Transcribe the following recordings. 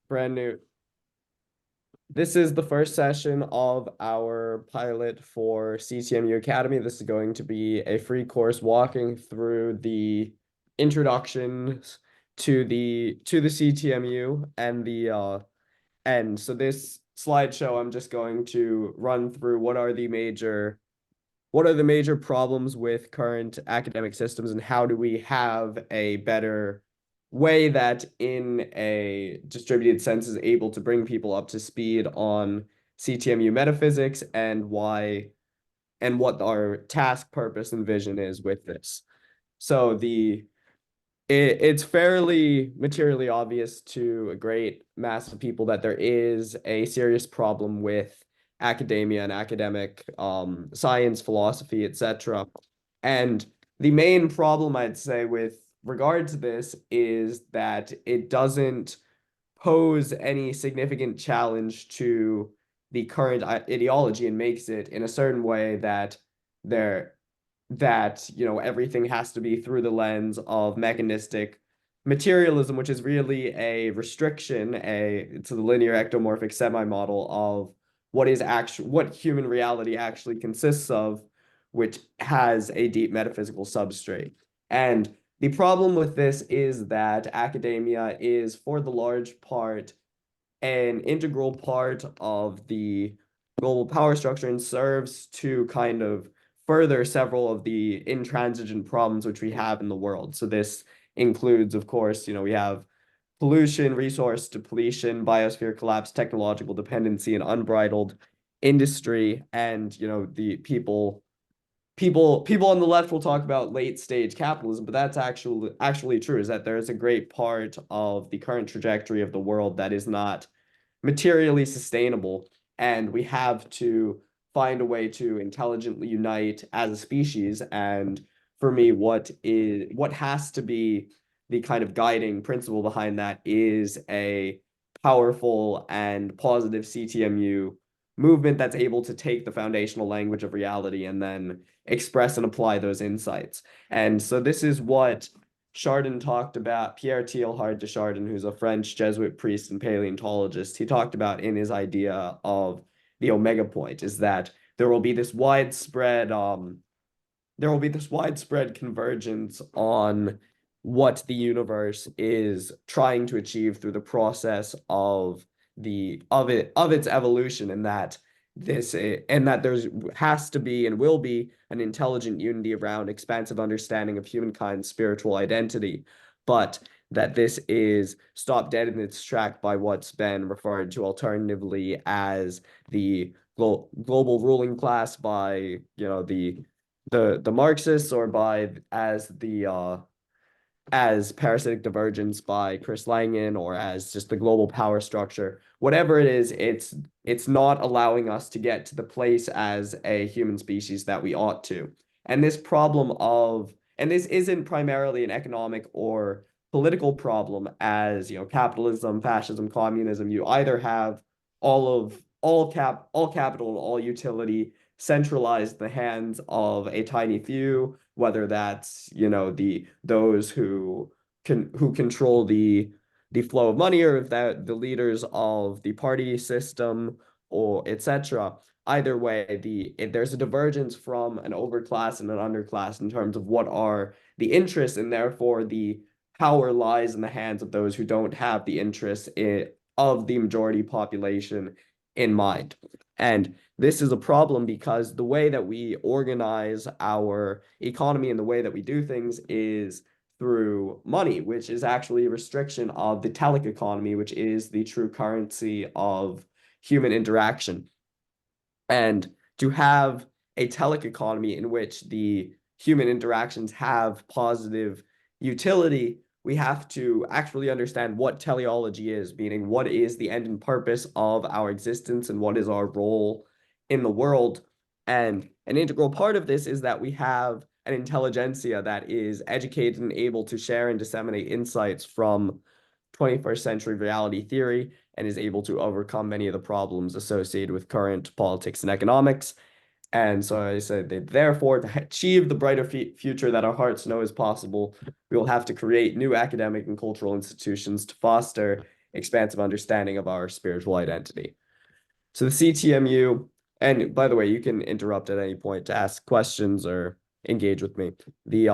brand new. This is the first session of our pilot for CTMU Academy. This is going to be a free course walking through the introductions to the CTMU and the end. So this slideshow, I'm just going to run through what are the major problems with current academic systems and how do we have a better way that in a distributed sense is able to bring people up to speed on CTMU metaphysics and why and what our task, purpose, and vision is with this. So it's fairly materially obvious to a great mass of people that there is a serious problem with academia and academic science, philosophy, etc. And the main problem I'd say with regard to this is that it doesn't pose any significant challenge to the current ideology and makes it in a certain way that there everything has to be through the lens of mechanistic materialism, which is really a restriction to the linear ectomorphic semi-model of what human reality actually consists of, which has a deep metaphysical substrate. And the problem with this is that academia is, for the large part, an integral part of the global power structure and serves to kind of further several of the intransigent problems which we have in the world. So this includes, of course, we have pollution, resource depletion, biosphere collapse, technological dependency, and unbridled industry. And, the people on the left will talk about late stage capitalism, but that's actually true, is that there is a great part of the current trajectory of the world that is not materially sustainable, and we have to find a way to intelligently unite as a species. And for me, what has to be the kind of guiding principle behind that is a powerful and positive CTMU movement that's able to take the foundational language of reality and then express and apply those insights. And so this is what Chardin talked about. Pierre Teilhard de Chardin, who's a French Jesuit priest and paleontologist, he talked about in his idea of the omega point, is that there will be this widespread convergence on what the universe is trying to achieve through the process of its evolution, and that there's has to be and will be an intelligent unity around expansive understanding of humankind's spiritual identity, but that this is stopped dead in its track by what's been referred to alternatively as the global ruling class by the Marxists, or by as parasitic divergence by Chris Langan, or as just the global power structure. Whatever it is, it's not allowing us to get to the place as a human species that we ought to. And this isn't primarily an economic or political problem, as capitalism, fascism, communism. You either have all capital and all utility centralized in the hands of a tiny few, whether that's those who control the flow of money, or if that the leaders of the party system, or etc. Either way, there's a divergence from an overclass and an underclass in terms of what are the interests, and therefore the power lies in the hands of those who don't have the interests of the majority population in mind. And this is a problem because the way that we organize our economy and the way that we do things is through money, which is actually a restriction of the telic economy, which is the true currency of human interaction. And to have a telic economy in which the human interactions have positive utility, we have to actually understand what teleology is, meaning what is the end and purpose of our existence and what is our role in the world. And an integral part of this is that we have an intelligentsia that is educated and able to share and disseminate insights from 21st century reality theory, and is able to overcome many of the problems associated with current politics and economics. And so I said that therefore, to achieve the brighter future that our hearts know is possible, we will have to create new academic and cultural institutions to foster expansive understanding of our spiritual identity. So the CTMU, and by the way, you can interrupt at any point to ask questions or engage with me. The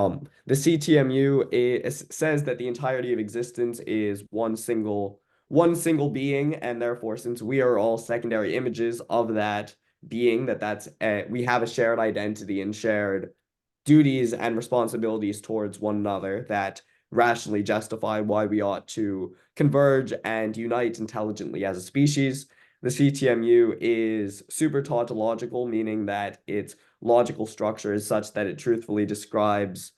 CTMU says that the entirety of existence is one single being, and therefore, since we are all secondary images of that being, we have a shared identity and shared duties and responsibilities towards one another that rationally justify why we ought to converge and unite intelligently as a species. The CTMU is super tautological, meaning that its logical structure is such that it truthfully describes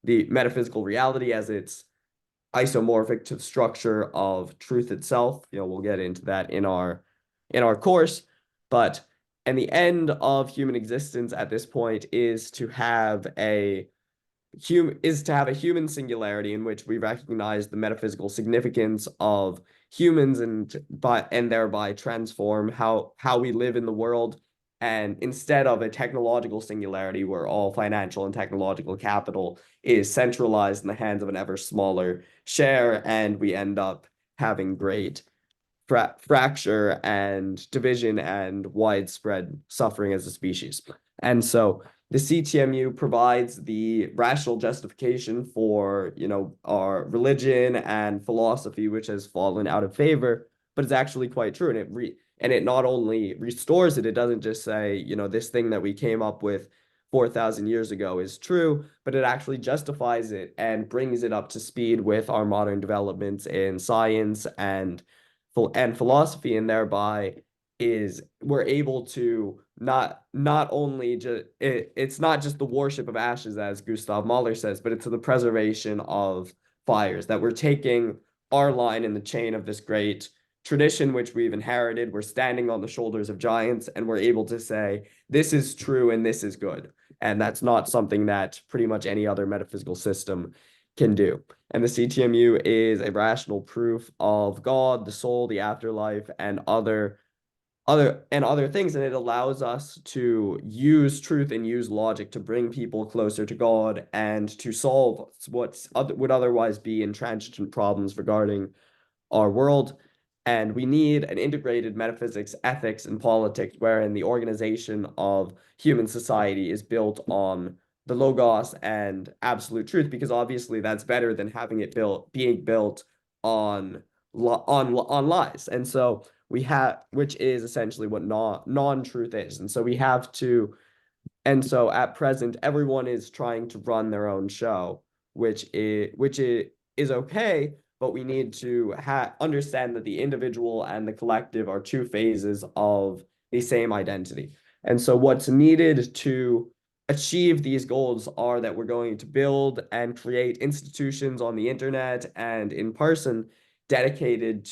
the metaphysical reality as its isomorphic to the structure of truth itself. We'll get into that in our course, but and the end of human existence at this point is to have a human singularity in which we recognize the metaphysical significance of humans and thereby transform how we live in the world. And instead of a technological singularity where all financial and technological capital is centralized in the hands of an ever smaller share, and we end up having great fracture and division and widespread suffering as a species. And so the CTMU provides the rational justification for, our religion and philosophy, which has fallen out of favor, but it's actually quite true. And it not only restores it, it doesn't just say, this thing that we came up with 4,000 years ago is true, but it actually justifies it and brings it up to speed with our modern developments in science and philosophy, and thereby we're able to not only it's not just the worship of ashes, as Gustav Mahler says, but it's the preservation of fires, that we're taking our line in the chain of this great tradition which we've inherited. We're standing on the shoulders of giants, and we're able to say this is true and this is good, and that's not something that pretty much any other metaphysical system can do. And the CTMU is a rational proof of God, the soul, the afterlife, and other things, and it allows us to use truth and use logic to bring people closer to God and to solve what would otherwise be intransigent problems regarding our world. And we need an integrated metaphysics, ethics, and politics wherein the organization of human society is built on the logos and absolute truth, because obviously that's better than having it being built on lies. And so which is essentially what non-truth is. And so at present, everyone is trying to run their own show, which is okay, but we need to understand that the individual and the collective are two phases of the same identity. And so what's needed to achieve these goals are that we're going to build and create institutions on the internet and in person dedicated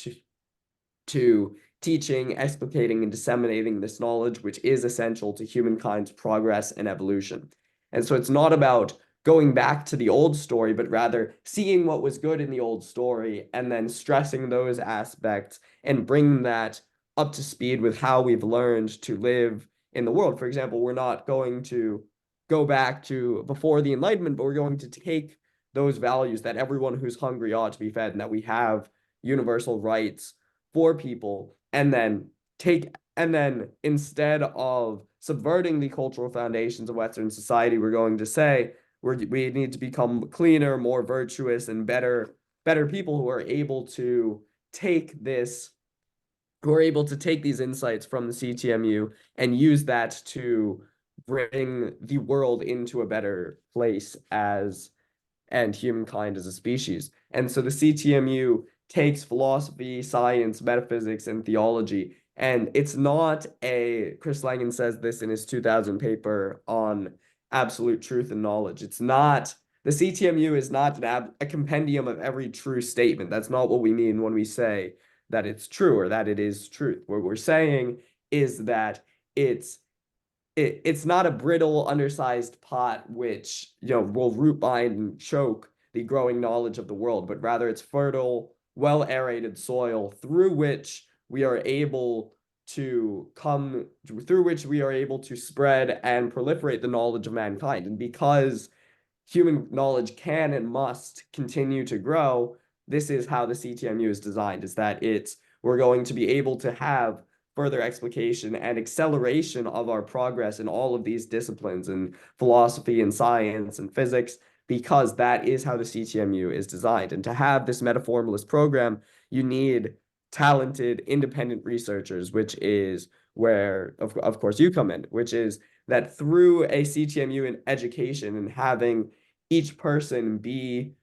to teaching, explicating, and disseminating this knowledge, which is essential to humankind's progress and evolution. And so it's not about going back to the old story, but rather seeing what was good in the old story and then stressing those aspects and bringing that up to speed with how we've learned to live in the world. For example, we're not going to go back to before the Enlightenment, but we're going to take those values that everyone who's hungry ought to be fed, and that we have universal rights for people, and then instead of subverting the cultural foundations of Western society, we're going to say we need to become cleaner, more virtuous, and better people who are able to take these insights from the CTMU and use that to bring the world into a better place and humankind as a species. And so the CTMU takes philosophy, science, metaphysics, and theology. And it's not Chris Langan says this in his 2000 paper on absolute truth and knowledge. The CTMU is not a compendium of every true statement. That's not what we mean when we say that it's true or that it is truth. What we're saying is that it's not a brittle, undersized pot which will root bind and choke the growing knowledge of the world, but rather it's fertile, well aerated soil through which we are able to spread and proliferate the knowledge of mankind. And because human knowledge can and must continue to grow, this is how the CTMU is designed, is that we're going to be able to have further explication and acceleration of our progress in all of these disciplines and philosophy and science and physics, because that is how the CTMU is designed. And to have this metaformalist program, you need talented independent researchers, which is where, of course, you come in, which is that through a CTMU in education and having each person be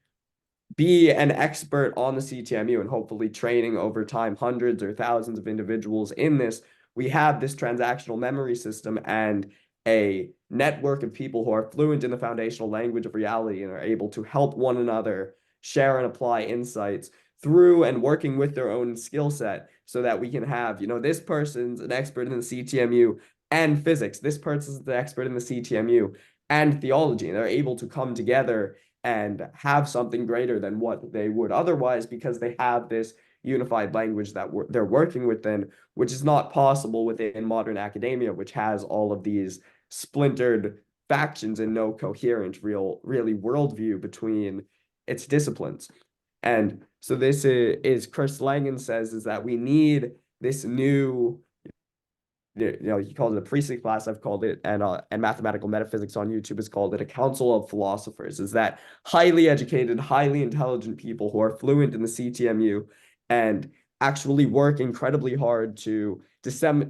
an expert on the CTMU and hopefully training over time hundreds or thousands of individuals in this, we have this transactional memory system and a network of people who are fluent in the foundational language of reality and are able to help one another share and apply insights through and working with their own skill set, so that we can have, this person's an expert in the CTMU and physics, this person's the expert in the CTMU and theology, and they're able to come together and have something greater than what they would otherwise, because they have this unified language that they're working within, which is not possible within modern academia, which has all of these splintered factions and no coherent really worldview between its disciplines. And so this is Chris Langan says, is that we need this new, he called it a priestly class. I've called it, and mathematical metaphysics on YouTube has called it a council of philosophers. Is that highly educated, highly intelligent people who are fluent in the CTMU and actually work incredibly hard to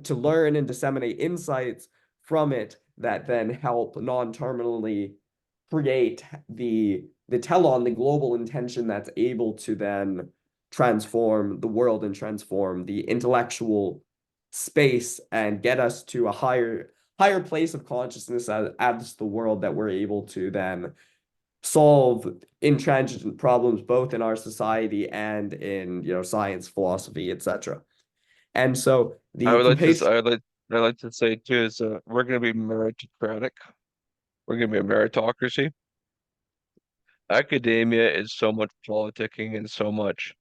learn and disseminate insights from it that then help non-terminally create the telon, the global intention that's able to then transform the world and transform the intellectual space and get us to a higher place of consciousness as the world, that we're able to then solve intransigent problems both in our society and in science, philosophy, etc. And so I the would like to s- compatriot I like to say too is we're going to be meritocratic. We're going to be a meritocracy. Academia is so much politicking and so much.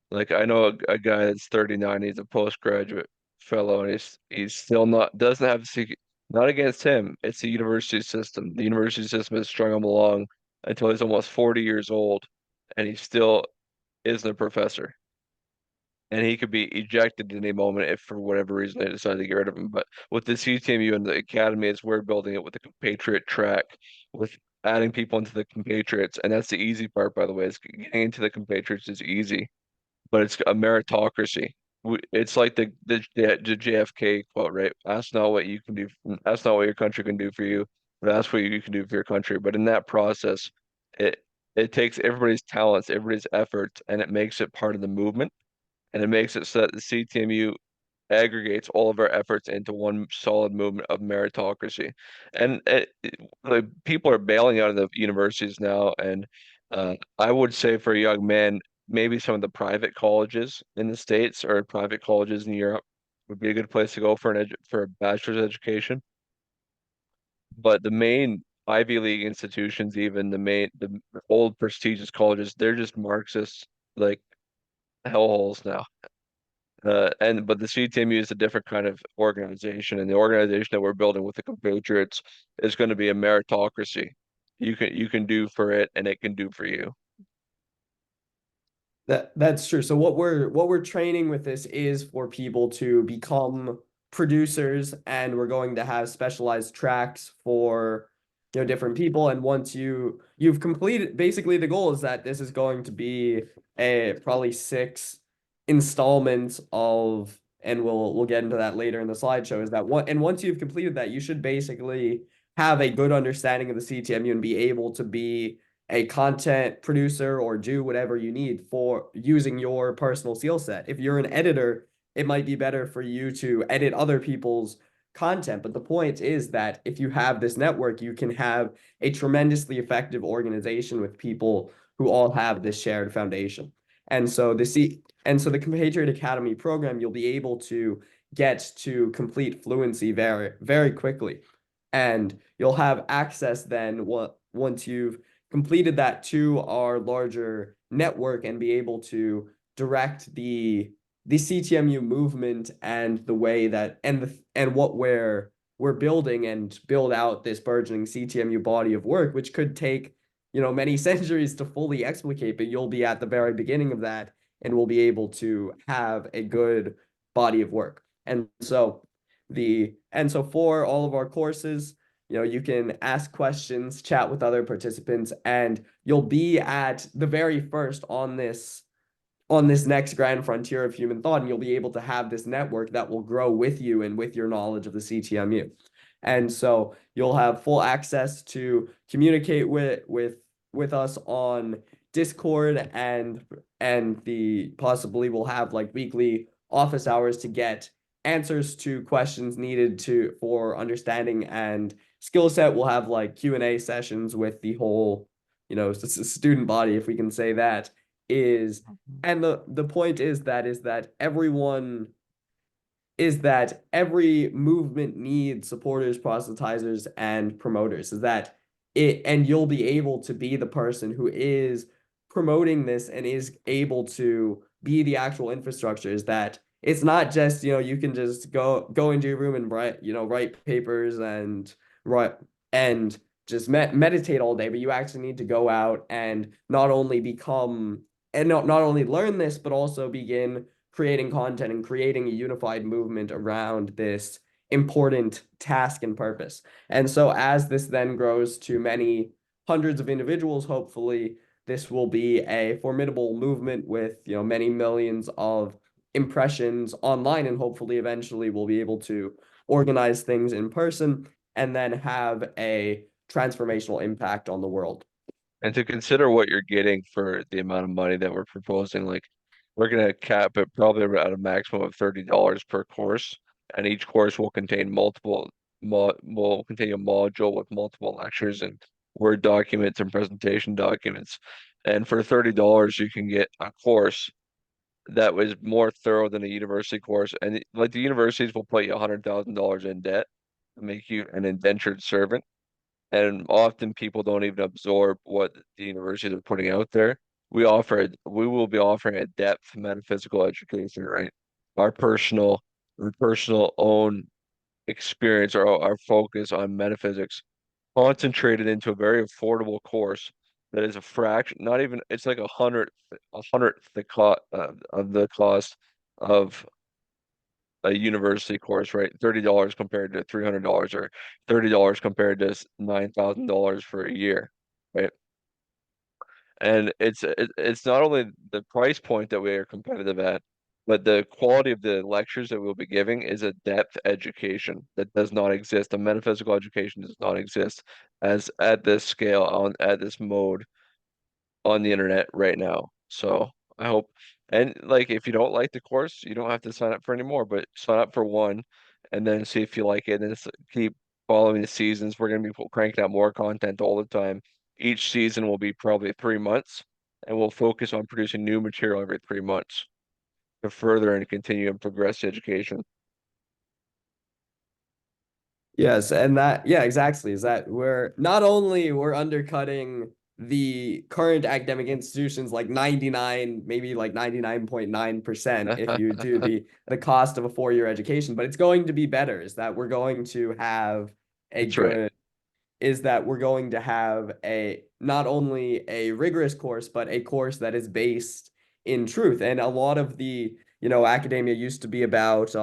Like I know a guy that's 39, he's a postgraduate fellow, and he's still not doesn't have not against him. It's the university system. The university system has strung him along until he's almost 40 years old, and he still isn't a professor. And he could be ejected at any moment if for whatever reason they decide to get rid of him. But with the CTMU and the academy, is we're building it with the compatriot track, with adding people into the compatriots, and that's the easy part, by the way. Is getting into the compatriots is easy, but it's a meritocracy. It's like the JFK quote, right? Ask not what you can do, ask not what your country can do for you, but ask what you can do for your country. But in that process, it it takes everybody's talents, everybody's efforts, and it makes it part of the movement, and it makes it so that the CTMU aggregates all of our efforts into one solid movement of meritocracy. And like people are bailing out of the universities now, and I would say for a young man, maybe some of the private colleges in the States or private colleges in Europe would be a good place to go for for a bachelor's education. But the main Ivy League institutions, even the old prestigious colleges, they're just Marxist like hellholes now. But the CTMU is a different kind of organization, and the organization that we're building with the compatriots is going to be a meritocracy. You can do for it, and it can do for you. That's true. So what we're training with this is for people to become producers, and we're going to have specialized tracks for different people. And once you've completed, basically the goal is that this is going to be a probably 6 installments of, and we'll get into that later in the slideshow, is that once you've completed that, you should basically have a good understanding of the CTMU and be able to be a content producer or do whatever you need for using your personal skill set. If you're an editor, it might be better for you to edit other people's content. But the point is that if you have this network, you can have a tremendously effective organization with people who all have this shared foundation. And so the Compatriot Academy program, you'll be able to get to complete fluency very, very quickly. And you'll have access then, once you've completed that, to our larger network and be able to direct the CTMU movement and the way that and what we're building, and build out this burgeoning CTMU body of work, which could take many centuries to fully explicate, but you'll be at the very beginning of that and will be able to have a good body of work. And so for all of our courses, you can ask questions, chat with other participants, and you'll be at the very first on this next grand frontier of human thought, and you'll be able to have this network that will grow with you and with your knowledge of the CTMU. And so you'll have full access to communicate with us on Discord, and the possibly we'll have like weekly office hours to get answers to questions needed to for understanding and skill set. We'll have like Q&A sessions with the whole, student body, if we can say that, is and the point is that every movement needs supporters, proselytizers, and promoters. And you'll be able to be the person who is promoting this and is able to be the actual infrastructure. Is that it's not just, you can just go into your room and write papers write and just meditate all day, but you actually need to go out and not only learn this, but also begin creating content and creating a unified movement around this important task and purpose. And so as this then grows to many hundreds of individuals, hopefully this will be a formidable movement with, many millions of impressions online, and hopefully eventually we'll be able to organize things in person and then have a transformational impact on the world. And to consider what you're getting for the amount of money that we're proposing, like we're gonna cap it probably at a maximum of $30 per course, and each course will contain will contain a module with multiple lectures and Word documents and presentation documents. And for $30, you can get a course that was more thorough than a university course. And like the universities will put you $100,000 in debt, make you an indentured servant. And often people don't even absorb what the universities are putting out there. We will be offering a depth metaphysical education, right? Our personal own experience, our focus on metaphysics, concentrated into a very affordable course that is a fraction, not even, it's like a hundredth the cost of the cost of a university course, right? $30 compared to $300, or $30 compared to $9,000 for a year, right? And it's not only the price point that we are competitive at, but the quality of the lectures that we'll be giving is a depth education that does not exist. A metaphysical education does not exist as at this scale at this mode on the internet right now. So I hope, and like if you don't like the course, you don't have to sign up for any more, but sign up for one and then see if you like it, and then keep following the seasons. We're going to be cranking out more content all the time. Each season will be probably 3 months, and we'll focus on producing new material every 3 months to further and continue and progress education. Yes, and yeah, exactly. Is that we're undercutting the current academic institutions like 99, maybe like 99.9% if you do the cost of a 4-year education, but it's going to be better. Is that we're going to have a That's right. good is that we're going to have a not only a rigorous course, but a course that is based in truth. And a lot of the, academia used to be about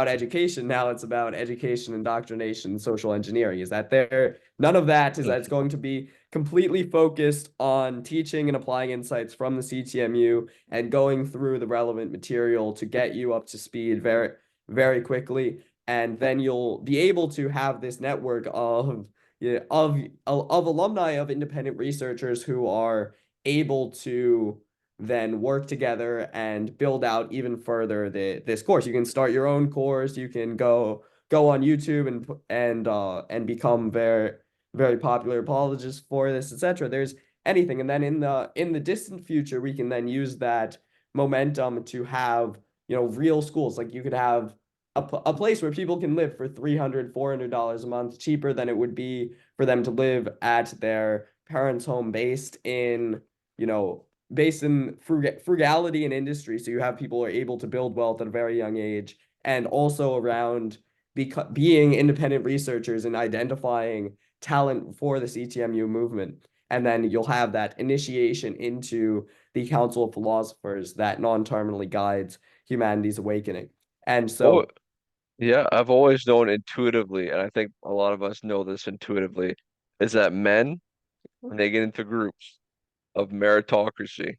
education. Now it's about education, indoctrination, social engineering. Is that there? None of that is that it's going to be completely focused on teaching and applying insights from the CTMU and going through the relevant material to get you up to speed very, very quickly. And then you'll be able to have this network of yeah, of alumni, of independent researchers who are able to then work together and build out even further this course. You can start your own course. You can go on YouTube and become very, very popular apologists for this, etc. There's anything, and then in the distant future, we can then use that momentum to have, real schools. Like you could have a place where people can live for $300-$400 a month, cheaper than it would be for them to live at their parents' home, you know based in frugality and industry. So you have people who are able to build wealth at a very young age, and also around being independent researchers and identifying talent for the CTMU movement. and then you'll have that initiation into the Council of Philosophers that non-terminally guides humanity's awakening. And Oh, so, yeah, I've always known intuitively, and I think a lot of us know this intuitively, is that men, when they get into groups of meritocracy,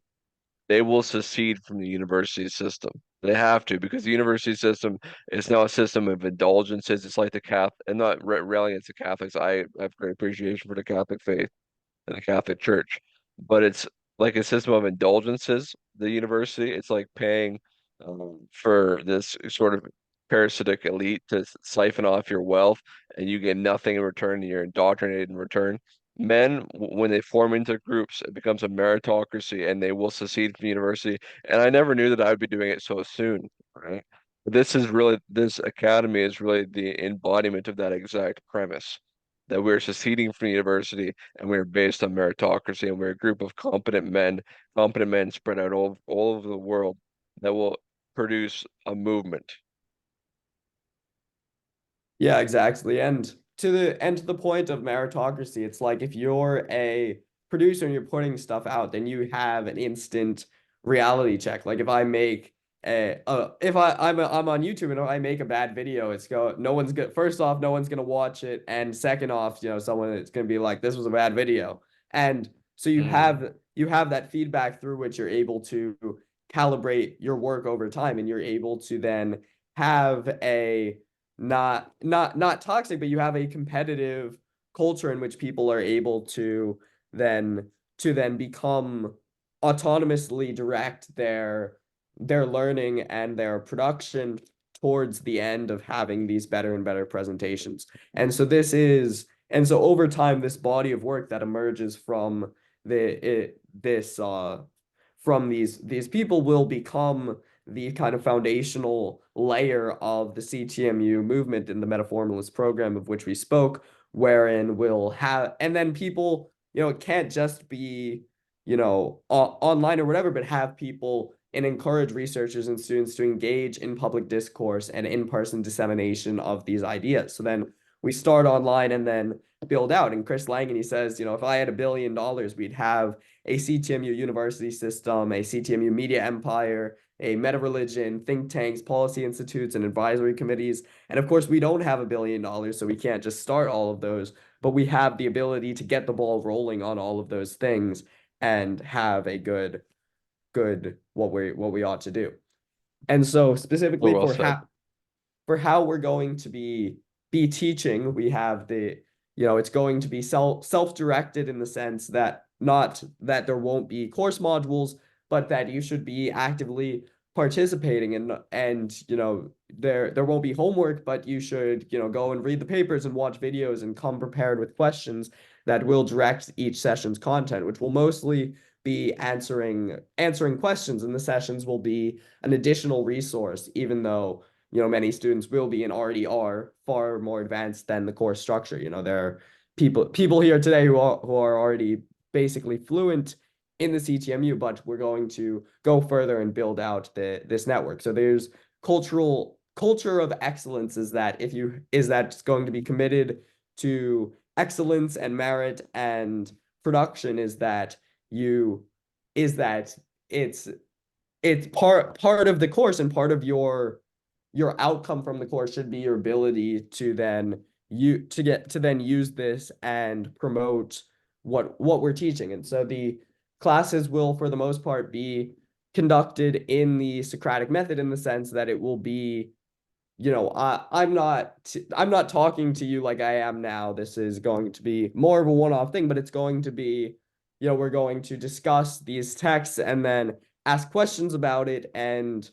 they will secede from the university system. They have to because the university system is now a system of indulgences. It's like the Catholic, and not railing against the Catholics. I have great appreciation for the Catholic faith in the Catholic Church, but it's like a system of indulgences. The university, it's like paying for this sort of parasitic elite to siphon off your wealth, and you get nothing in return. And you're indoctrinated in return. Men, when they form into groups, it becomes a meritocracy, and they will secede from university. And I never knew that I would be doing it so soon. Right? This academy is really the embodiment of that exact premise that we're seceding from university and we're based on meritocracy and we're a group of competent men spread out all over the world that will produce a movement. yeah, exactly. And to the point of meritocracy, it's like if you're a producer and you're putting stuff out, then you have an instant reality check. Like if I make if I'm on YouTube and I make a bad video, it's go no one's good. First off, no one's gonna watch it, and second off, someone is gonna be like, this was a bad video. And so you Mm. have you have that feedback through which you're able to calibrate your work over time, and you're able to then have a not toxic, but you have a competitive culture in which people are able then to then become autonomously direct their learning and their production towards the end of having these better and better presentations. And so over time, this body of work that emerges from this from these people will become the kind of foundational layer of the CTMU movement in the metaformalist program of which we spoke, wherein we'll have, and then people, it can't just be, online or whatever, but have people and encourage researchers and students to engage in public discourse and in-person dissemination of these ideas. So then we start online and then build out. And Chris Langan, he says, if I had $1 billion, we'd have a CTMU university system, a CTMU media empire, a meta religion, think tanks, policy institutes, and advisory committees. And of course, we don't have $1 billion, so we can't just start all of those, but we have the ability to get the ball rolling on all of those things and have a good what we ought to do. And so Or specifically well said. for how we're going to be teaching, we have it's going to be self-directed in the sense that not that there won't be course modules, but that you should be actively participating, and there won't be homework, but you should go and read the papers and watch videos and come prepared with questions that will direct each session's content, which will mostly be answering questions, and the sessions will be an additional resource, even though many students will be and already are far more advanced than the course structure. There are people here today who are already basically fluent in the CTMU, but we're going to go further and build out this network. So there's culture of excellence is that going to be committed to excellence and merit, and production you is that it's part of the course, and part of your outcome from the course should be your ability to then use this and promote what we're teaching. And so the classes will, for the most part, be conducted in the Socratic method, in the sense that it will be, I'm not talking to you like I am now. This is going to be more of a one-off thing, but it's going to be, we're going to discuss these texts and then ask questions about it, and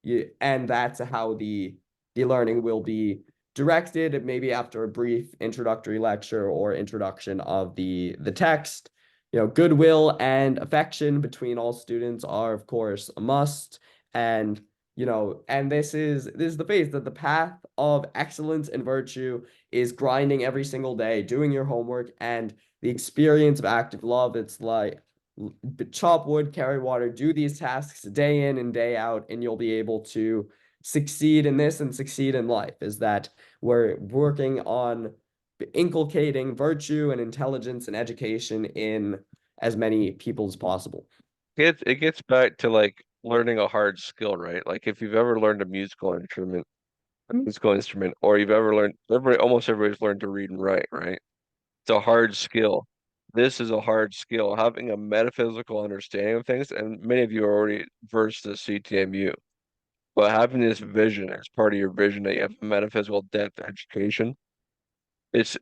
that's how the learning will be directed, maybe after a brief introductory lecture or introduction of the text. Goodwill and affection between all students are, of course, a must. And this is the phase that the path of excellence and virtue is grinding every single day, doing your homework, and the experience of active love. It's like chop wood, carry water, do these tasks day in and day out, and you'll be able to succeed in this and succeed in life. Is that we're working on inculcating virtue and intelligence and education in as many people as possible. It gets back to like learning a hard skill, right? Like if you've ever learned a musical instrument, or you've ever learned, almost everybody's learned to read and write, right? It's a hard skill. This is a hard skill. Having a metaphysical understanding of things, and many of you are already versed in CTMU, but having this vision as part of your vision that you have metaphysical depth education, it's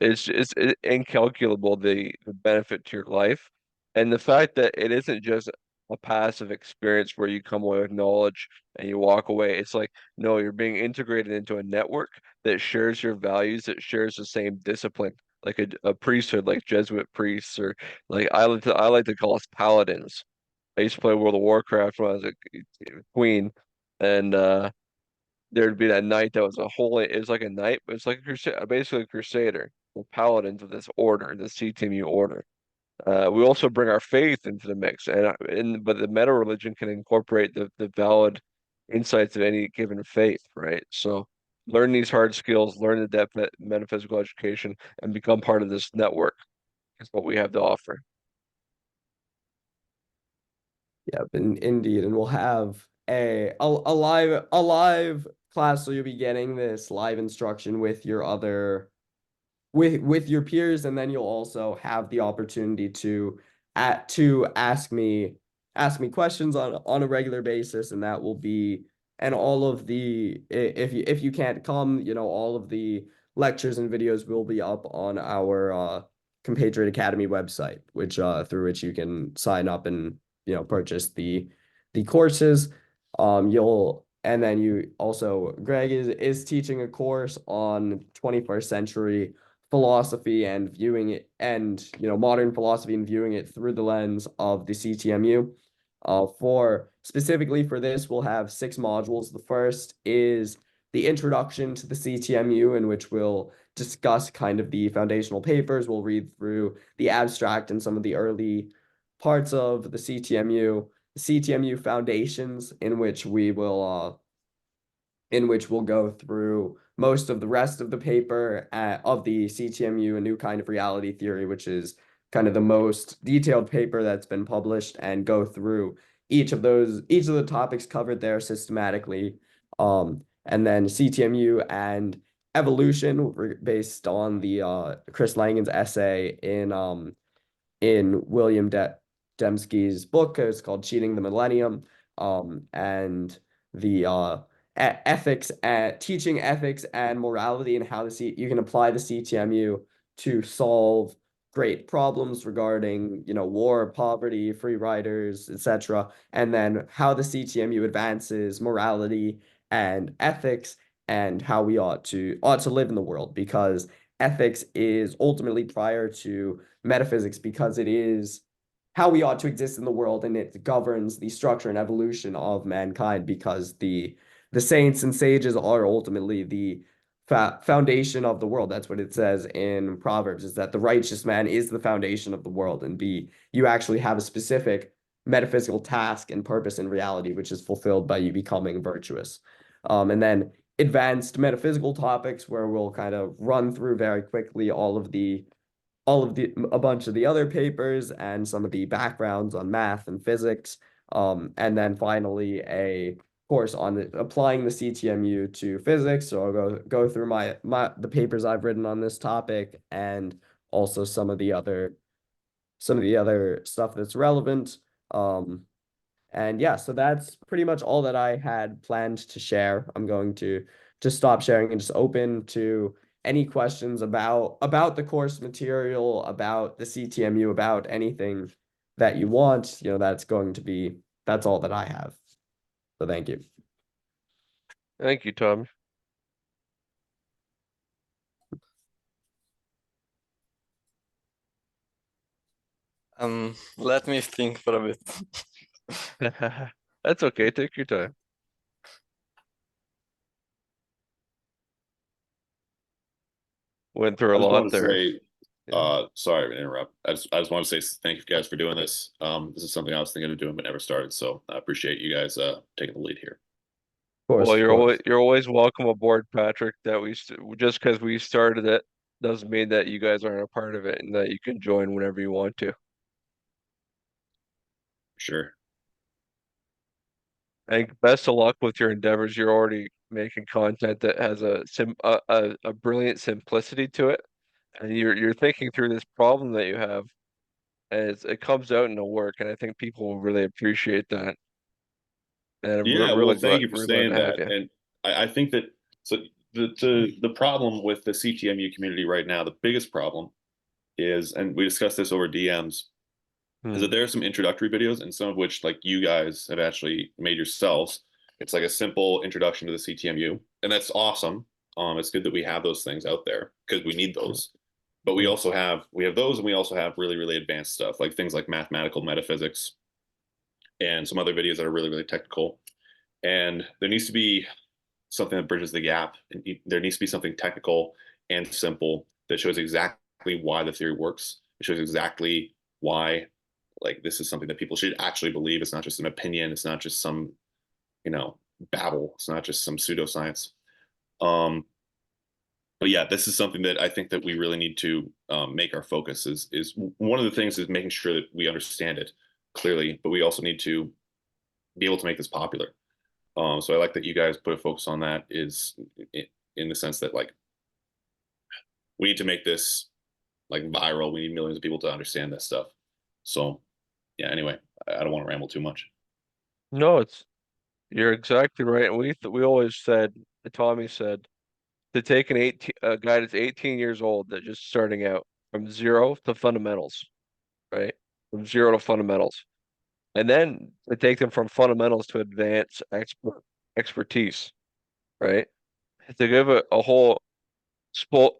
incalculable the benefit to your life, and the fact that it isn't just a passive experience where you come away with knowledge and you walk away. It's like, no, you're being integrated into a network that shares your values, that shares the same discipline, like a priesthood, like Jesuit priests, or like I like to call us paladins. I used to play World of Warcraft when I was a queen, and there'd be that knight that was a holy. It was like a knight, but it's like a crusade, basically a crusader. The paladins of this order, the CTMU order. We also bring our faith into the mix, but the meta religion can incorporate the valid insights of any given faith, right? So learn these hard skills, learn the depth metaphysical education, and become part of this network is what we have to offer. Yep, indeed, and we'll have a live class, so you'll be getting this live instruction with your other with your peers, and then you'll also have the opportunity to ask me questions on a regular basis, and that will be and all of the if you can't come, all of the lectures and videos will be up on our Compatriot Academy website, which through which you can sign up and purchase the courses. You'll and then you also Greg is teaching a course on 21st century philosophy and viewing it and modern philosophy and viewing it through the lens of the CTMU. For specifically for this, we'll have 6 modules. The first is the introduction to the CTMU, in which we'll discuss kind of the foundational papers. We'll read through the abstract and some of the early parts of the CTMU, the CTMU foundations, in which we'll go through most of the rest of the paper of the CTMU, a new kind of reality theory, which is kind of the most detailed paper that's been published, and go through each of the topics covered there systematically. And then CTMU and evolution, based on the Chris Langan's essay in William Dembski's book. It's called Cheating the Millennium. And the ethics, teaching ethics and morality, and how you can apply the CTMU to solve great problems regarding war, poverty, free riders, etc. And then how the CTMU advances morality and ethics, and how we ought to live in the world, because ethics is ultimately prior to metaphysics, because it is how we ought to exist in the world, and it governs the structure and evolution of mankind, because the saints and sages are ultimately the foundation of the world. That's what it says in Proverbs, is that the righteous man is the foundation of the world, and you actually have a specific metaphysical task and purpose in reality, which is fulfilled by you becoming virtuous. And then advanced metaphysical topics, where we'll kind of run through very quickly all of the a bunch of the other papers and some of the backgrounds on math and physics. And then finally a course on applying the CTMU to physics. So I'll go through the papers I've written on this topic, and also some of the other stuff that's relevant. And yeah, so that's pretty much all that I had planned to share. I'm going to just stop sharing and just open to any questions about the course material, about the CTMU, about anything that you want. That's all that I have. So thank you. Thank you, Tom. Let me think for a bit. That's okay. Take your time. Went through I a just lot want to there. say, Yeah. sorry to interrupt. I just want to say thank you guys for doing this. This is something I was thinking of doing but never started. So I appreciate you guys taking the lead here. Of course, Well, of course. you're always welcome aboard, Patrick. Just because we started it doesn't mean that you guys aren't a part of it and that you can join whenever you want to. Sure. And best of luck with your endeavors. You're already making content that has a brilliant simplicity to it, and you're thinking through this problem that you have, and it comes out in the work, and I think people will really appreciate that. And I'm Yeah, well, really thank you for really glad saying to have that. you. And I think that so the problem with the CTMU community right now, the biggest problem is, and we discussed this over DMs, is Hmm. that there are some introductory videos, and some of which like you guys have actually made yourselves. It's like a simple introduction to the CTMU, and that's awesome. It's good that we have those things out there because we need those. But Hmm. we have those, and we also have really really advanced stuff like things like mathematical metaphysics and some other videos that are really really technical. And there needs to be something that bridges the gap. And there needs to be something technical and simple that shows exactly why the theory works. It shows exactly why, like, this is something that people should actually believe. It's not just an opinion. It's not just some, babble. It's not just some pseudoscience. Um, but yeah, this is something that I think that we really need to make our focus. Is one of the things is making sure that we understand it clearly, but we also need to be able to make this popular. So I like that you guys put a focus on that is in the sense that like we need to make this like viral. We need millions of people to understand this stuff. So yeah, anyway, I don't want to ramble too much. No, you're exactly right. And we always said, Tommy said, to take a guy that's 18 years old that just starting out from zero to fundamentals, right? From zero to fundamentals. And then to take them from fundamentals to advanced expertise, right? To give a whole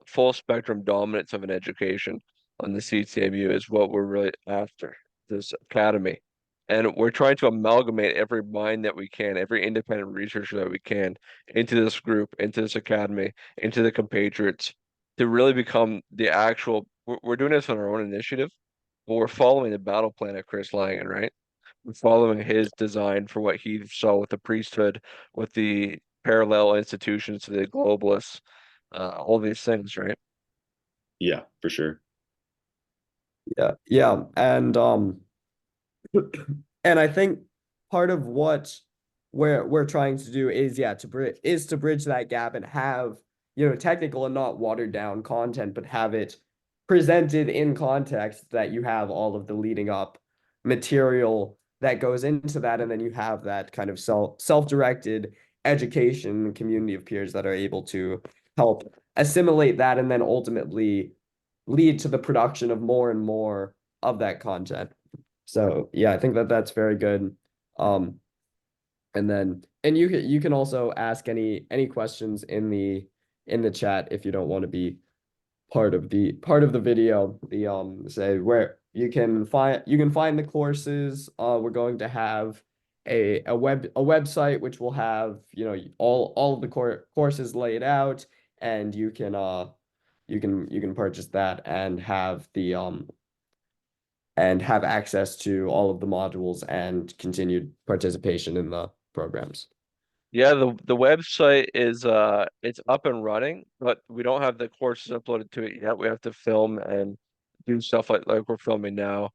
full spectrum dominance of an education on the CTMU is what we're really after, this academy. And we're trying to amalgamate every mind that we can, every independent researcher that we can into this group, into this academy, into the compatriots to really become the actual. We're doing this on our own initiative, but we're following the battle plan of Chris Langan, right? We're following his design for what he saw with the priesthood, with the parallel institutions to the globalists, all these things, right? Yeah, for sure. Yeah, yeah, and I think part of what we're trying to do is to bridge that gap and have, technical and not watered down content, but have it presented in context that you have all of the leading up material that goes into that, and then you have that kind of self-directed education community of peers that are able to help assimilate that and then ultimately lead to the production of more and more of that content. So yeah, I think that that's very good. Um, and you can also ask any questions in the chat if you don't want to be part of the video. The say where you can find the courses. We're going to have a website which will have all of the courses laid out, and you can purchase that and have access to all of the modules and continued participation in the programs. Yeah, the website is it's up and running, but we don't have the courses uploaded to it yet. We have to film and do stuff like we're filming now.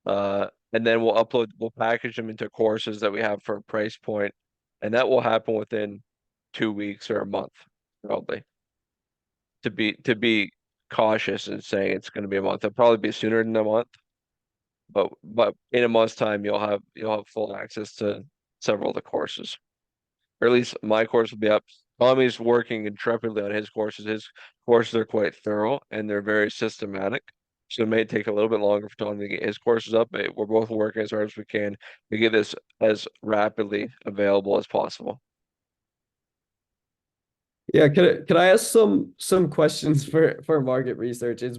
And then we'll package them into courses that we have for a price point, and that will happen within 2 weeks or a month, probably. To be cautious and saying it's going to be a month. It'll probably be sooner than a month, but in a month's time you'll have full access to several of the courses. Or at least my course will be up. Tommy's working intrepidly on his courses. His courses are quite thorough and they're very systematic. So it may take a little bit longer for Tommy to get his courses up, but we're both working as hard as we can to get this as rapidly available as possible. Yeah, could I ask some questions for market research? How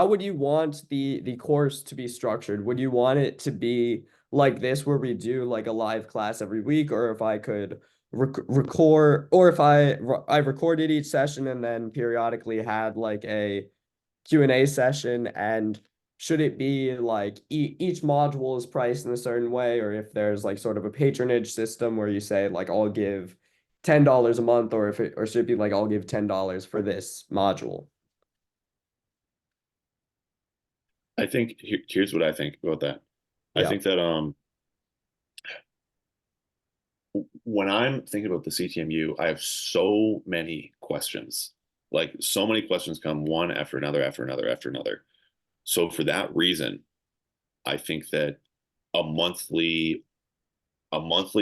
would you want the course to be structured? Would you want it to be like this where we do like a live class every week, or if I could record, or if I recorded each session and then periodically had like a Q&A session, and should it be like each module is priced in a certain way, or if there's like sort of a patronage system where you say like I'll give $10 a month, or should it be like I'll give $10 for this module? I think here's what I think about that. I Yeah. think that when I'm thinking about the CTMU, I have so many questions. Like so many questions come one after another, after another, after another. So for that reason, I think that a monthly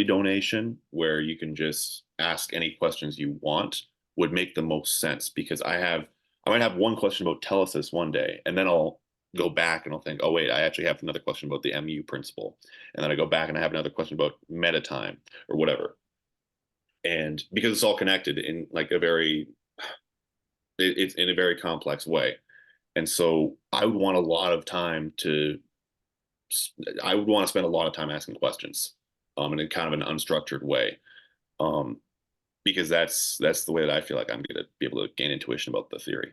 donation where you can just ask any questions you want would make the most sense, because I might have one question about telesis one day, and then I'll go back and I'll think, oh wait, I actually have another question about the MU principle. And then I go back and I have another question about meta time or whatever. And because it's all connected in like it's in a very complex way. And so I would want to spend a lot of time asking questions, in a kind of an unstructured way, um, because that's the way that I feel like I'm going to be able to gain intuition about the theory.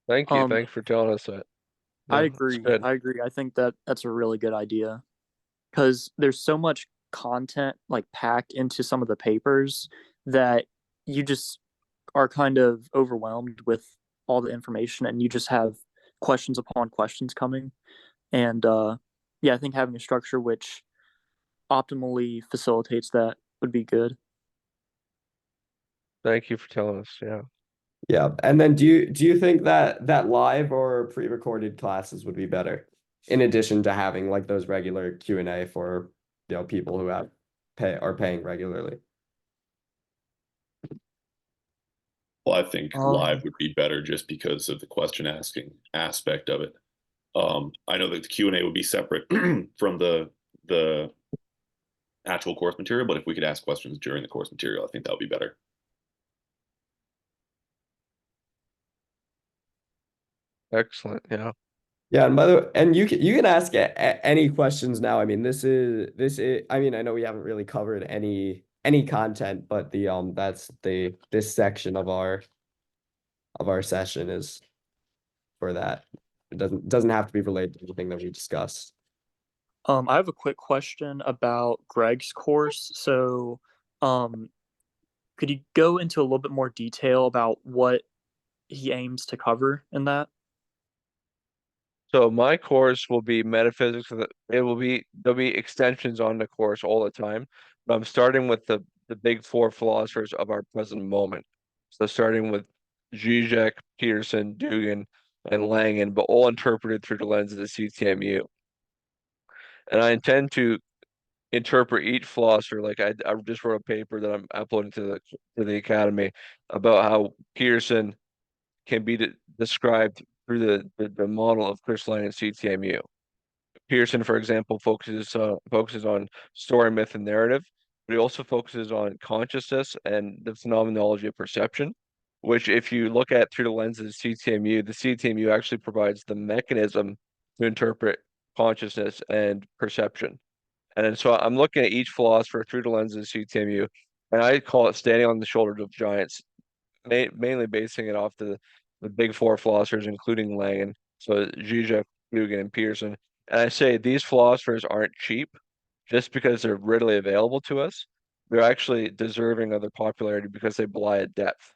Thank you. Thanks for telling us that. I Yeah, that's agree. good. I agree. I think that that's a really good idea because there's so much content like packed into some of the papers that you just are kind of overwhelmed with all the information and you just have questions upon questions coming. And yeah, I think having a structure which optimally facilitates that would be good. Thank you for telling us. Yeah. Yeah. And then do you think that live or pre-recorded classes would be better, in addition to having like those regular Q&A for people who are paying regularly? Well, I think live Um, would be better just because of the question asking aspect of it. I know that the Q&A would be separate from the actual course material, but if we could ask questions during the course material, I think that would be better. Excellent. Yeah. Yeah, and by the way, and you can ask any questions now. I mean, this is. I mean, I know we haven't really covered any content, but this section of our session is for that. It doesn't have to be related to anything that we discussed. I have a quick question about Greg's course. So, um, could you go into a little bit more detail about what he aims to cover in that? So my course will be metaphysics. There'll be extensions on the course all the time, but I'm starting with the big four philosophers of our present moment. So starting with Zizek, Peterson, Dugan, and Langen, but all interpreted through the lens of the CTMU. And I intend to interpret each philosopher. Like I just wrote a paper that I'm uploading to the academy about how Peterson can be described through the model of crystalline and CTMU. Pearson, for example, focuses on story, myth, and narrative, but he also focuses on consciousness and the phenomenology of perception, which, if you look at through the lens of the CTMU actually provides the mechanism to interpret consciousness and perception. And then, so I'm looking at each philosopher through the lens of the CTMU, and I call it standing on the shoulders of giants, mainly basing it off the big four philosophers, including Langen, so Zizek, Dugan, and Pearson. And I say these philosophers aren't cheap just because they're readily available to us. They're actually deserving of their popularity because they belie a depth.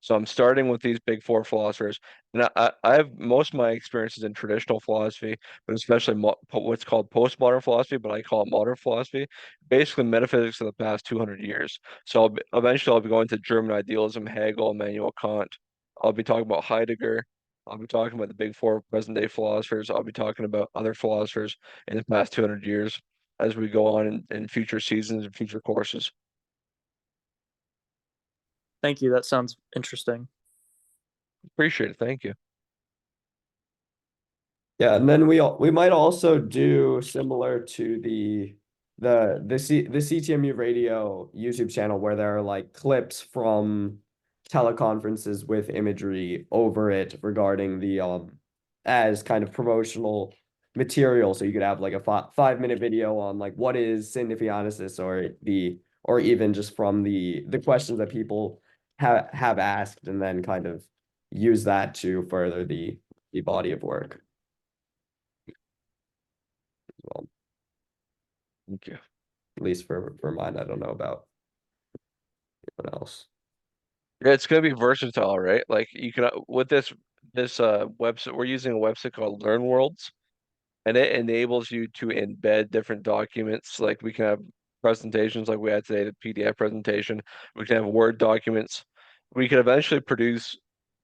So I'm starting with these big four philosophers, and I have most of my experiences in traditional philosophy, but especially what's called postmodern philosophy, but I call it modern philosophy, basically metaphysics of the past 200 years. So eventually I'll be going to German idealism, Hegel, Immanuel Kant. I'll be talking about Heidegger. I'll be talking about the big four present day philosophers. I'll be talking about other philosophers in the past 200 years as we go on in future seasons and future courses. Thank you. That sounds interesting. Appreciate it. Thank you. Yeah, and then we might also do similar to the CTMU radio YouTube channel, where there are like clips from teleconferences with imagery over it regarding the as kind of promotional material. So you could have like a 5 minute video on like what is significationist, or even just from the questions that people have asked, and then kind of use that to further the body of work. Well, Thank you. At least for mine. I don't know about anyone else. Yeah, it's gonna be versatile, right? Like you can with this website, we're using a website called Learn Worlds, and it enables you to embed different documents. Like we can have presentations like we had today, the PDF presentation. We can have Word documents. We could eventually produce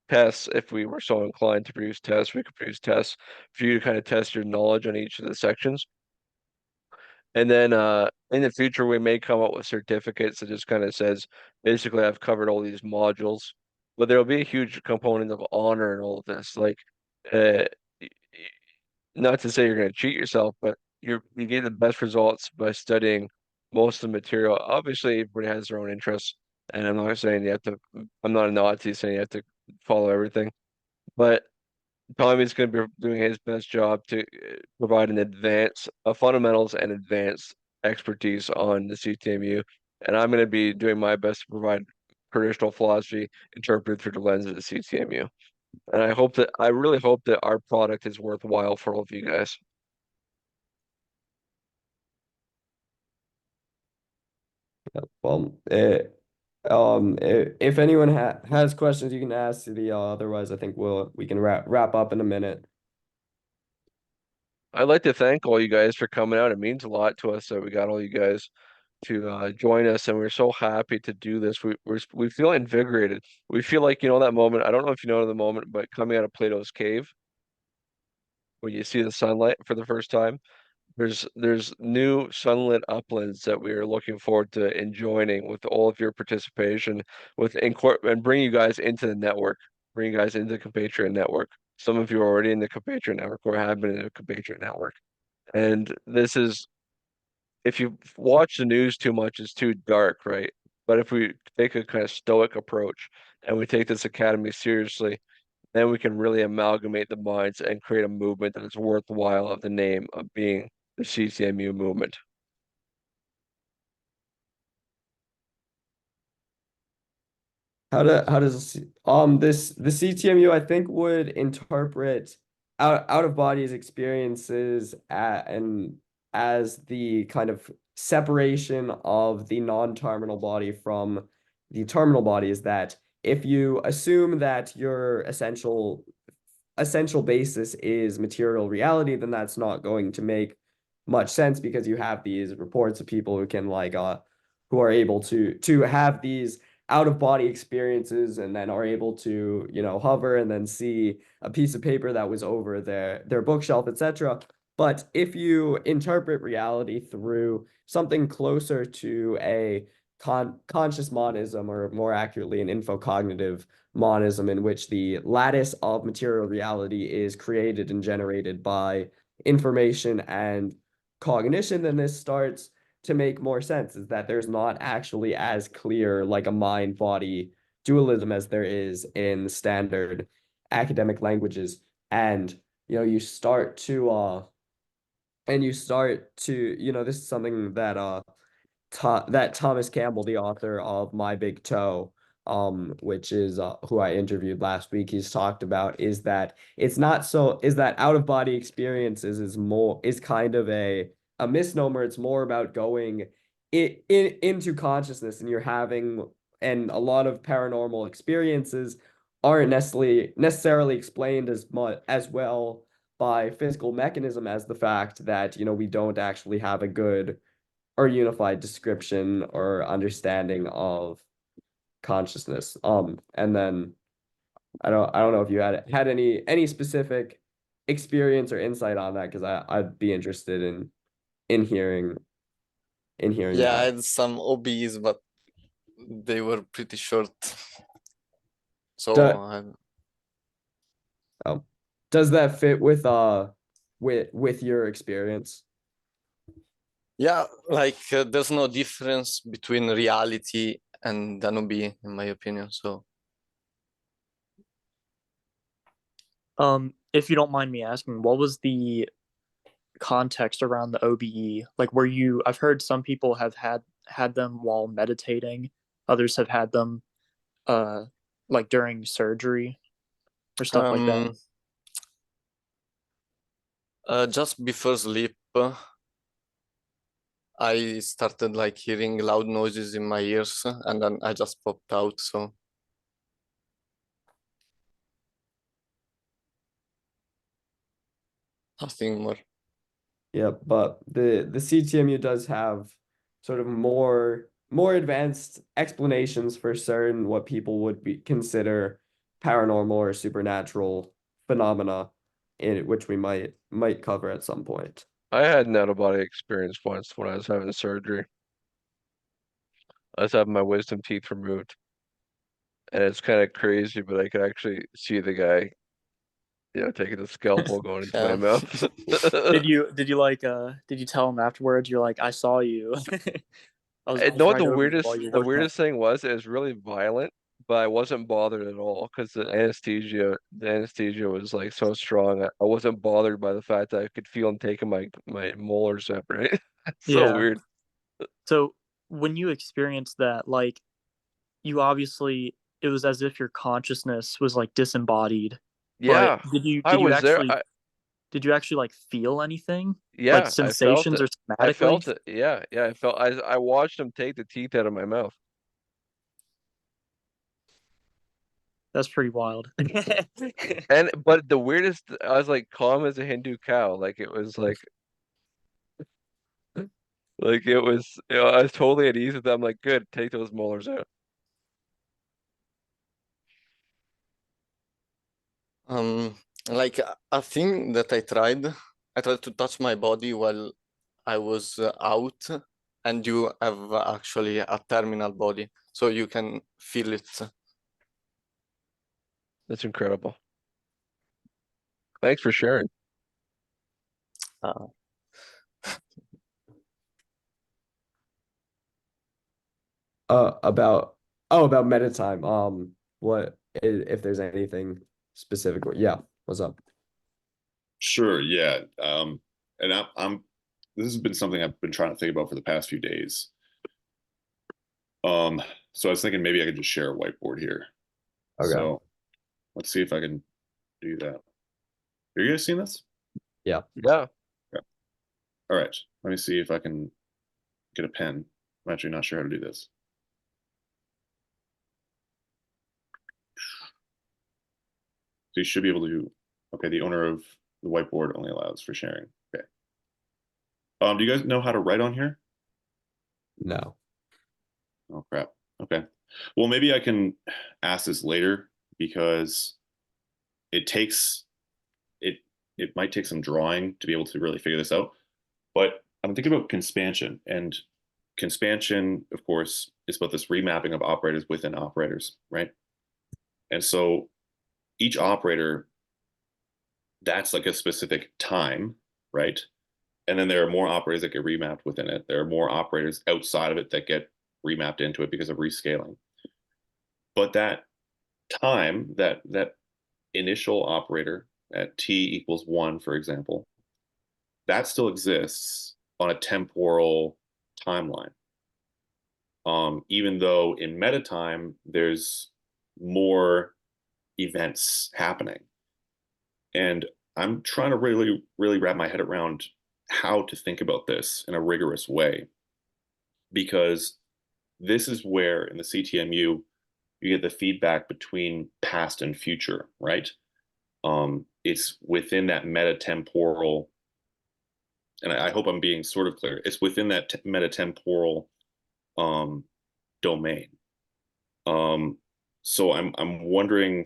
tests if we were so inclined to produce tests. We could produce tests for you to kind of test your knowledge on each of the sections. And then in the future, we may come up with certificates that just kind of says, basically, I've covered all these modules. But there'll be a huge component of honor in all of this. Like, uh, y- y- not to say you're going to cheat yourself, but you get the best results by studying most of the material. Obviously, everybody has their own interests, and I'm not saying you have to. I'm not a Nazi saying you have to follow everything, but Tommy's going to be doing his best job to provide an advance, fundamentals and advanced expertise on the CTMU, and I'm going to be doing my best to provide traditional philosophy interpreted through the lens of the CTMU. And I really hope that our product is worthwhile for all of you guys. Well, if anyone has questions, you can ask the otherwise I think we can wrap up in a minute. I'd like to thank all you guys for coming out. It means a lot to us that we got all you guys to join us, and we're so happy to do this. We feel invigorated. We feel like that moment. I don't know if you know the moment, but coming out of Plato's cave, when you see the sunlight for the first time, there's new sunlit uplands that we are looking forward to enjoying with all of your participation and bring you guys into the network, bring you guys into the Compatriot network. Some of you are already in the Compatriot network or have been in the Compatriot network. And this is, if you watch the news too much, it's too dark, right? But if we take a kind of stoic approach and we take this academy seriously, then we can really amalgamate the minds and create a movement that is worthwhile of the name of being the CCMU movement. How does the CTMU I think would interpret out of bodies experiences and as the kind of separation of the non-terminal body from the terminal body is that if you assume that your essential basis is material reality, then that's not going to make much sense because you have these reports of people who can who are able to have these out of body experiences and then are able to hover and then see a piece of paper that was over their bookshelf, etc. But if you interpret reality through something closer to a conscious monism, or more accurately an infocognitive monism, in which the lattice of material reality is created and generated by information and cognition, then this starts to make more sense, is that there's not actually as clear like a mind body dualism as there is in standard academic languages. And you start to this is something that that Thomas Campbell, the author of My Big Toe, which is who I interviewed last week, he's talked about, is that out of body experiences is kind of a misnomer. It's more about going into consciousness, and you're having, and a lot of paranormal experiences aren't necessarily explained as well by physical mechanism as the fact that we don't actually have a good or unified description or understanding of consciousness. And then I don't know if you had any specific experience or insight on that, because I'd be interested in hearing Yeah, I that. had some OBs, but they were pretty short. So Do, does that fit with your experience? yeah, like there's no difference between reality and an OB, in my opinion. So If you don't mind me asking, what was the context around the OBE? Like, I've heard some people have had them while meditating, others have had them like during surgery or stuff like that. Just before sleep, I started like hearing loud noises in my ears, and then I just popped out. So nothing more. Yeah, but the CTMU does have sort of more advanced explanations for certain what people would be consider paranormal or supernatural phenomena, in which we might cover at some point. I had an out-of-body experience once when I was having surgery. I was having my wisdom teeth removed, and it's kind of crazy, but I could actually see the guy, taking the scalpel going into my Yeah. mouth. Did you tell him afterwards? You're like, I saw you. I was No, right over you while you the worked on. weirdest thing was it was really violent, but I wasn't bothered at all because the anesthesia was like so strong. I wasn't bothered by the fact that I could feel him taking my molars up, right? It's so Yeah. weird. So when you experienced that, like you obviously it was as if your consciousness was like disembodied. But Yeah, did you I did you was there. actually did you actually like feel anything? Like Yeah, I felt sensations it. or I somatically? felt it. Yeah, yeah, I watched him take the teeth out of my mouth. That's pretty wild. But the weirdest, I was like calm as a Hindu cow. Like it was like it was, I was totally at ease with that. I'm like, good, take those molars out. Um, like a thing that I tried to touch my body while I was out, and you have actually a terminal body, so you can feel it. That's incredible. Thanks for sharing. Uh, About about meta time. What if there's anything specific? Yeah, what's up? Sure, yeah. And I'm this has been something I've been trying to think about for the past few days. So I was thinking maybe I could just share a whiteboard here. Okay. So let's see if I can do that. Are you guys seeing this? Yeah. Yeah. Yeah. All right. Let me see if I can get a pen. I'm actually not sure how to do this. So you should be able to, okay, the owner of the whiteboard only allows for sharing. Okay. Do you guys know how to write on here? No. Oh crap. Okay. Well, maybe I can ask this later because it takes it it might take some drawing to be able to really figure this out. But I'm thinking about conspansion, and conspansion, of course, is about this remapping of operators within operators, right? And so each operator, that's like a specific time, right? And then there are more operators that get remapped within it. There are more operators outside of it that get remapped into it because of rescaling. But that time, that initial operator at t equals 1, for example, that still exists on a temporal timeline. Even though in meta time there's more events happening. And I'm trying to really, really wrap my head around how to think about this in a rigorous way, because this is where in the CTMU you get the feedback between past and future, right? It's within that metatemporal, and I hope I'm being sort of clear. It's within that metatemporal domain. So I'm wondering,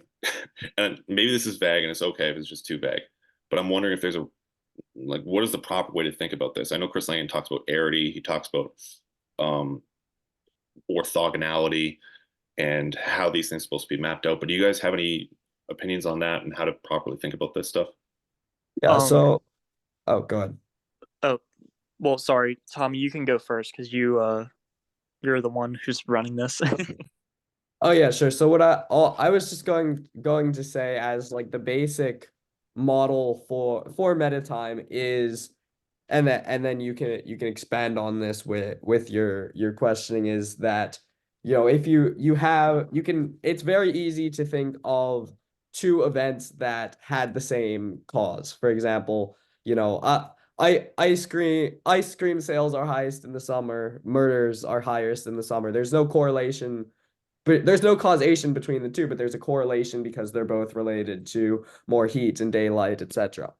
and maybe this is vague, and it's okay if it's just too vague, but I'm wondering if there's a like, what is the proper way to think about this? I know Chris Langan talks about arity. He talks about um, orthogonality and how these things are supposed to be mapped out. But do you guys have any opinions on that and how to properly think about this stuff? Yeah, Um, so oh go ahead. Oh, well, sorry, Tommy, you can go first because you're the one who's running this. Oh yeah, sure. So I was just going to say as like the basic model for meta time is, and then you can expand on this with your questioning, is that if you have you can it's very easy to think of two events that had the same cause. For example, ice cream sales are highest in the summer, murders are highest in the summer. There's no correlation, but there's no causation between the two, but there's a correlation because they're both related to more heat and daylight, etc.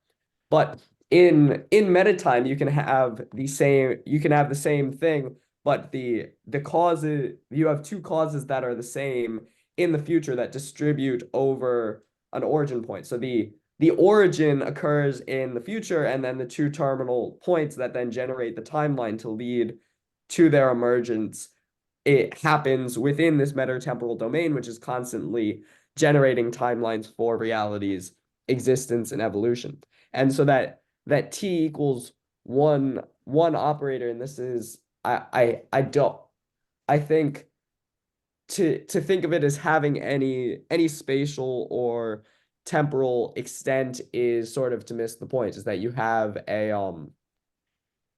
But in meta time, you can have the same thing, but the causes, you have two causes that are the same in the future that distribute over an origin point. So the origin occurs in the future, and then the two terminal points that then generate the timeline to lead to their emergence, it happens within this metatemporal domain, which is constantly generating timelines for reality's existence and evolution. And so that t equals one operator, and this is I don't I think to think of it as having any spatial or temporal extent is sort of to miss the point, is that you have a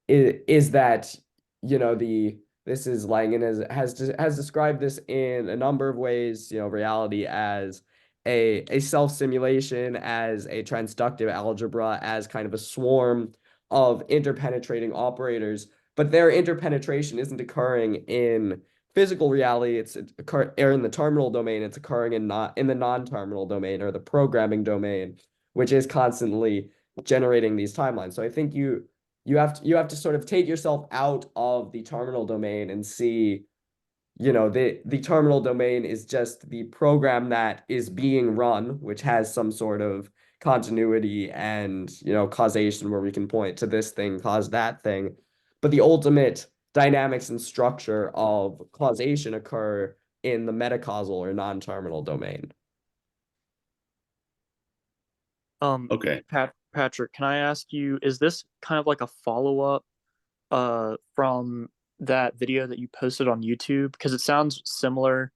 is that the this is Langen has described this in a number of ways, reality as a self-simulation, as a transductive algebra, as kind of a swarm of interpenetrating operators, but their interpenetration isn't occurring in physical reality, it's in the terminal domain, it's occurring in the non-terminal domain or the programming domain, which is constantly generating these timelines. So I think you have to sort of take yourself out of the terminal domain and see, the terminal domain is just the program that is being run, which has some sort of continuity and, causation where we can point to this thing cause that thing. But the ultimate dynamics and structure of causation occur in the metacausal or non-terminal domain. Okay. Patrick, can I ask you, is this kind of like a follow-up from that video that you posted on YouTube? Because it sounds similar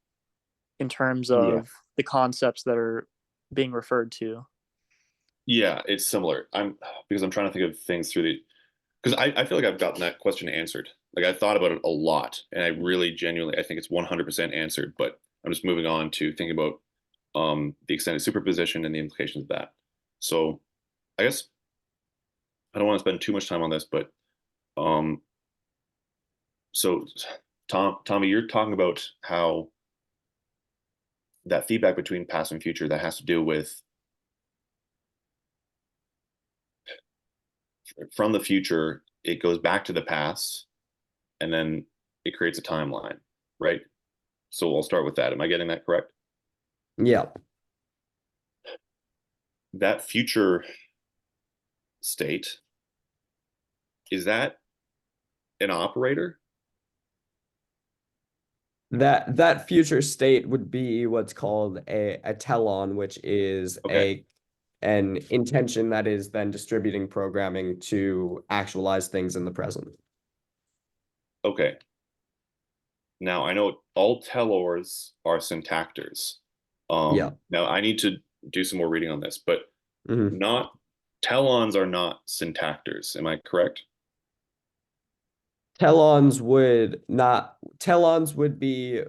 in terms of the concepts that are being referred to. Yeah, it's similar. Because I'm trying to think of things because I feel like I've gotten that question answered. Like I thought about it a lot, and I really genuinely I think it's 100% answered. But I'm just moving on to thinking about the extended superposition and the implications of that. So I guess I don't want to spend too much time on this, but so Tommy, you're talking about how that feedback between past and future that has to do with from the future, it goes back to the past, and then it creates a timeline, right? So I'll start with that. Am I getting that correct? Yeah. That future state, is that an operator? That future state would be what's called a telon, which is an intention that is then distributing programming to actualize things in the present. Okay. Now I know all telors are syntactors. Now I need to do some more reading on this, but not telons are not syntactors. Am I correct? Telons would be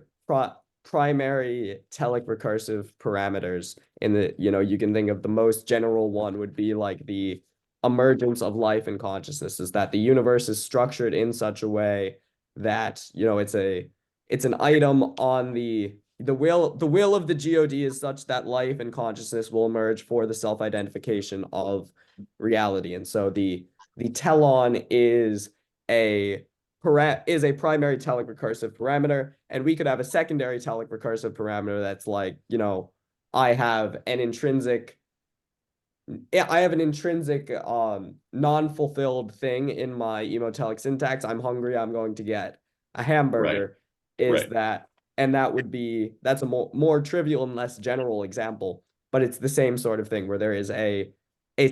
primary telic recursive parameters in the, you can think of the most general one would be like the emergence of life and consciousness, is that the universe is structured in such a way that, it's an item on the will of the God is such that life and consciousness will emerge for the self-identification of reality. And so the telon is a primary telic recursive parameter, and we could have a secondary telic recursive parameter that's like, I have an intrinsic non-fulfilled thing in my emotelic syntax. I'm hungry, I'm going to get a hamburger. Right. That's a more trivial and less general example, but it's the same sort of thing where there is a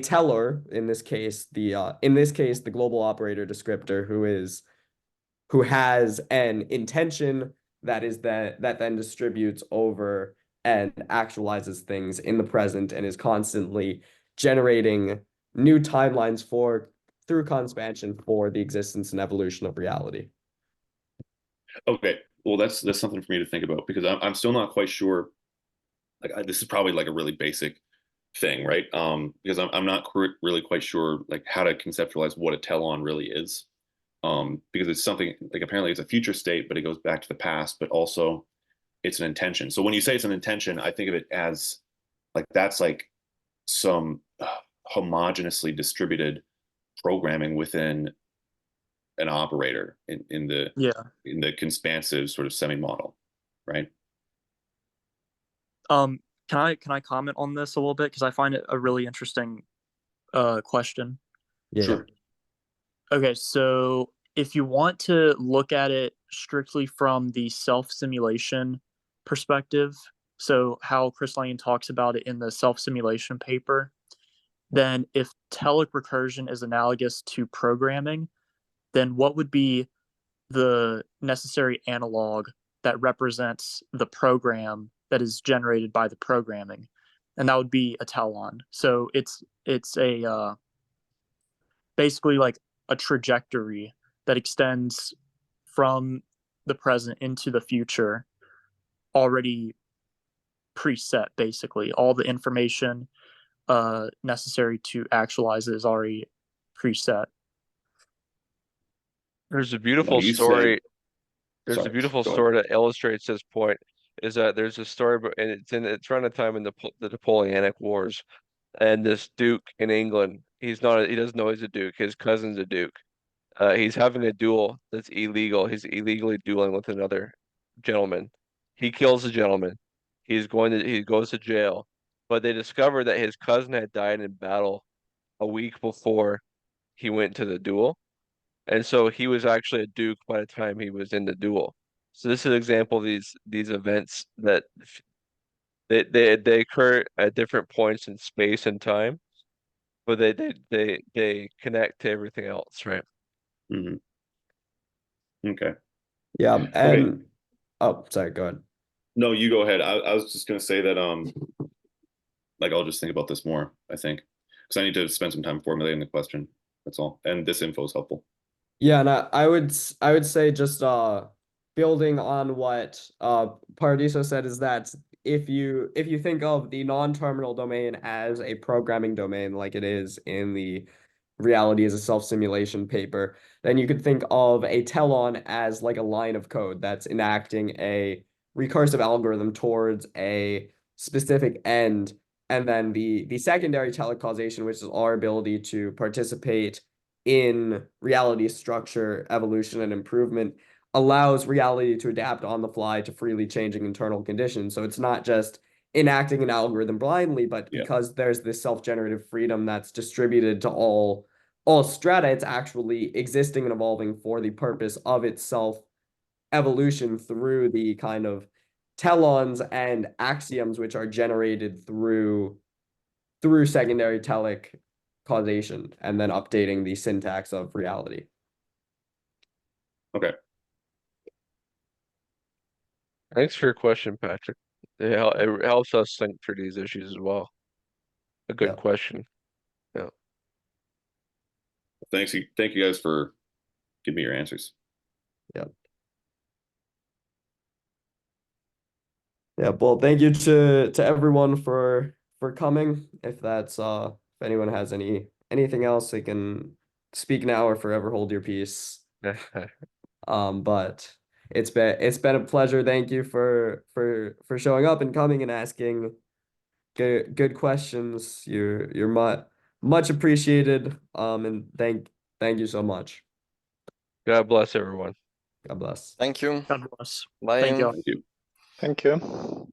teller, in this case the global operator descriptor, who has an intention that then distributes over and actualizes things in the present and is constantly generating new timelines through conspansion for the existence and evolution of reality. Okay. Well, that's something for me to think about, because I'm still not quite sure. Like this is probably like a really basic thing, right? Because I'm not really quite sure like how to conceptualize what a telon really is. Because it's something like apparently it's a future state, but it goes back to the past, but also it's an intention. So when you say it's an intention, I think of it as like that's like some homogeneously distributed programming within an operator in the expansive sort of semi model, right? Can I comment on this a little bit because I find it a really interesting question. Yeah. Sure. Okay, so if you want to look at it strictly from the self-simulation perspective, so how Chris Lane talks about it in the self-simulation paper, then if telic recursion is analogous to programming, then what would be the necessary analog that represents the program that is generated by the programming? And that would be a telon. So it's a basically like a trajectory that extends from the present into the future, already preset. Basically all the information necessary to actualize it is already preset. There's a No, beautiful you story. said There's a sorry, beautiful go ahead. story that illustrates this point. Is that there's a story, and it's around a time in the Napoleonic Wars, and this duke in England, he doesn't know he's a duke. His cousin's a duke. He's having a duel that's illegal. He's illegally dueling with another gentleman. He kills the gentleman. He goes to jail. But they discover that his cousin had died in battle a week before he went to the duel. And so he was actually a duke by the time he was in the duel. So this is an example of these events that they occur at different points in space and time, but they connect to everything else, right? Mm-hmm. Okay. Yeah. Okay. And oh, sorry, go ahead. No, you go ahead. I was just gonna say that like I'll just think about this more, I think. Because I need to spend some time formulating the question. That's all. And this info is helpful. Yeah, and I would say just building on what Paradiso said is that if you think of the non-terminal domain as a programming domain like it is in the reality as a self-simulation paper, then you could think of a telon as like a line of code that's enacting a recursive algorithm towards a specific end. And then the secondary telecausation, which is our ability to participate in reality structure, evolution, and improvement, allows reality to adapt on the fly to freely changing internal conditions. So it's not just enacting an algorithm blindly, but Yeah. because there's this self-generative freedom that's distributed to all strata, it's actually existing and evolving for the purpose of itself evolution through the kind of telons and axioms which are generated through secondary telic causation and then updating the syntax of reality. Okay. Thanks for your question, Patrick. It helps us think through these issues as well. A good question. Yeah. Thank you guys for giving me your answers. Yeah. Yeah, well, thank you to everyone for coming. If that's if anyone has anything else, they can speak now or forever hold your peace. But it's been a pleasure. Thank you for showing up and coming and asking good questions. You're much appreciated. And thank you so much. God bless everyone. God bless. Thank you. God bless. Bye. Thank you. Thank you. Thank you.